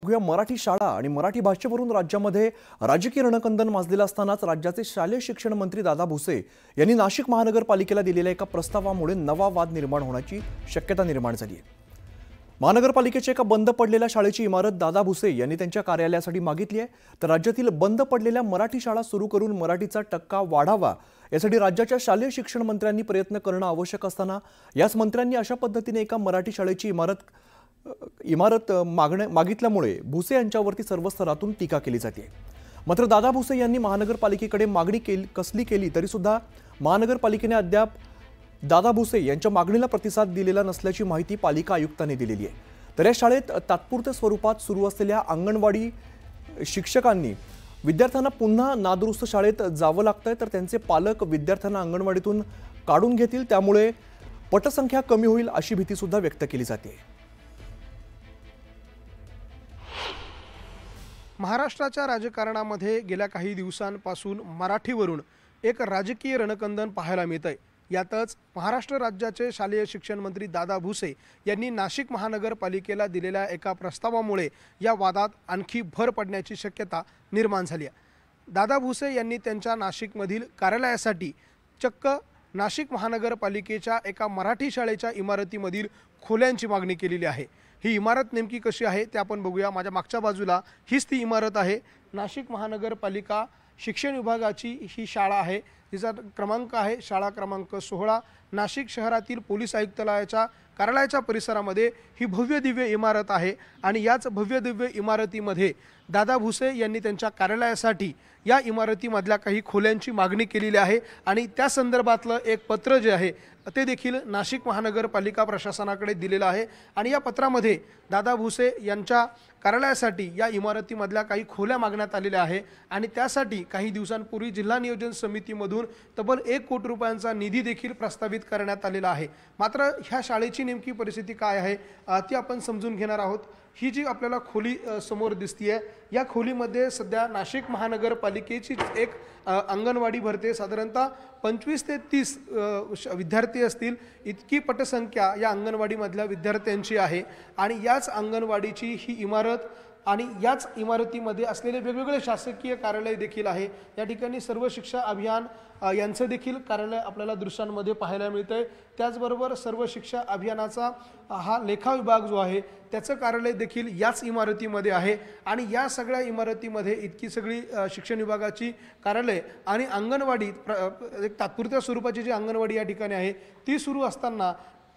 बघूया मराठी शाळा आणि मराठी भाषेवरून राज्यामध्ये राजकीय रणकंदन माजलेलं असतानाच राज्याचे शालेय शिक्षण मंत्री दादा भुसे यांनी नाशिक महानगरपालिकेला दिलेल्या एका प्रस्तावामुळे नवा वाद निर्माण होण्याची शक्यता निर्माण झाली आहे। महानगरपालिकेच्या एका बंद पडलेल्या शाळेची इमारत दादा भुसे यांनी त्यांच्या कार्यालयासाठी मागितली आहे। तर राज्यातील बंद पडलेल्या मराठी शाळा सुरू करून मराठीचा टक्का वाढावा यासाठी राज्याच्या शालेय शिक्षण मंत्र्यांनी प्रयत्न करणं आवश्यक असताना याच मंत्र्यांनी अशा पद्धतीने एका मराठी शाळेची इमारत मागितल्यामुळे भुसे यांच्यावरती सर्व स्तरातून टीका केली जाते। मात्र दादा भुसे यांनी महानगरपालिकेकडे मागणी कसली केली तरी सुद्धा महानगरपालिकेने अद्याप दादा भुसे यांच्या मागणीला प्रतिसाद दिलेला नसल्याची माहिती पालिका आयुक्तांनी दिलेली आहे। तर या शाळेत तात्पुरत्या स्वरूपात सुरू असलेल्या अंगणवाडी शिक्षकांनी विद्यार्थ्यांना पुन्हा नादुरुस्त शाळेत जावं लागतंय, तर त्यांचे पालक विद्यार्थ्यांना अंगणवाडीतून काढून घेतील, त्यामुळे पटसंख्या कमी होईल अशी भीती सुद्धा व्यक्त केली जाते। महाराष्ट्राच्या राजकारणामध्ये गेल्या काही दिवसांपासून मराठीवरून एक राजकीय रणकंदन पाहायला मिळतंय। यातच महाराष्ट्र राज्याचे शालेय शिक्षण मंत्री दादा भुसे यांनी नाशिक महानगरपालिकेला दिलेल्या एका प्रस्तावामुळे या वादात आणखी भर पडण्याची शक्यता निर्माण झाली आहे। दादा भुसे यांनी त्यांच्या नाशिकमधील कार्यालयासाठी चक्क नाशिक महानगरपालिकेच्या एका मराठी शाळेच्या इमारतीमधील खोल्यांची मागणी केलेली आहे। ही इमारत नेमकी कशी आहे ते आपण बघूया। माझ्या मागच्या बाजूला हीच ती इमारत आहे। नाशिक महानगरपालिका शिक्षण विभागाची ही शाळा आहे, जिचा क्रमांक आहे शाळा क्रमांक 16। नाशिक शहरातील पोलीस आयुक्तालयाच्या कार्यालयाच्या परिसरामध्ये ही भव्य दिव्य इमारत आहे आणि याच भव्य दिव्य इमारतीमध्ये दादा भुसे यांनी त्यांच्या कार्यालयासाठी या इमारतीमधल्या काही खोल्यांची मागणी केलेली आहे आणि त्या संदर्भातलं एक पत्र जे आहे ते देखील नाशिक महानगरपालिका प्रशासनाकडे दिलेलं आहे। आणि या पत्रामध्ये दादा भुसे यांच्या कार्यालयासाठी या इमारतीमधल्या काही खोल्या मागण्यात आलेल्या आहे आणि त्यासाठी काही दिवसांपूर्वी जिल्हा नियोजन समितीमधून तब्बल 1 कोटी रुपयांचा निधी देखील प्रस्तावित करण्यात आलेला आहे। मात्र ह्या शाळेची नेमकी परिस्थिती काय आहे ती आपण समजून घेणार आहोत। ही जी आपल्याला खोली समोर दिसतीये, या खोलीमध्ये सध्या नाशिक महानगरपालिकेची एक अंगणवाडी भरते। साधारणतः 25 ते 30 विद्यार्थी असतील इतकी पटसंख्या या अंगणवाडीमधल्या विद्यार्थ्यांची आहे आणि याच अंगणवाडीची ही इमारत आणि याच इमारतीमध्ये असलेले वेगवेगळे शासकीय कार्यालय देखील आहे। या ठिकाणी सर्व शिक्षा अभियान यांचं देखील कार्यालय आपल्याला दृश्यांमध्ये पाहायला मिळतंय। त्याचबरोबर सर्व शिक्षा अभियानाचा हा लेखा विभाग जो आहे त्याचं कार्यालय देखील याच इमारतीमध्ये आहे आणि या सगळ्या इमारतीमध्ये इतकी सगळी शिक्षण विभागाची कार्यालय आणि अंगणवाडी एक तात्पुरत्या स्वरूपाची जी अंगणवाडी या ठिकाणी आहे ती सुरू असताना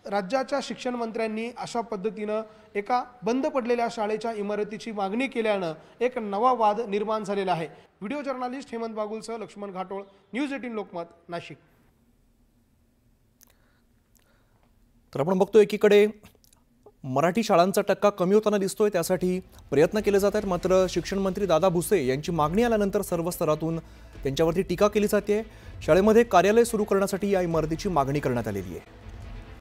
राज्याच्या शिक्षण मंत्र्यांनी अशा पद्धतीनं एका बंद पडलेल्या शाळेच्या इमारतीची मागणी केल्यानं एक नवा वाद निर्माण झालेला आहे। व्हिडिओ जर्नलिस्ट हेमंत बागुलसह लक्ष्मण घाटोळ, न्यूज 18 लोकमत, नाशिक। तर आपण बघतोय एकीकडे मराठी शाळांचा टक्का कमी होताना दिसतोय, त्यासाठी प्रयत्न केले जात आहेत। मात्र शिक्षण मंत्री दादा भुसे यांची मागणी आल्यानंतर सर्व स्तरातून त्यांच्यावरती टीका केली जाते। शाळेमध्ये कार्यालय सुरू करण्यासाठी या इमारतीची मागणी करण्यात आलेली आहे।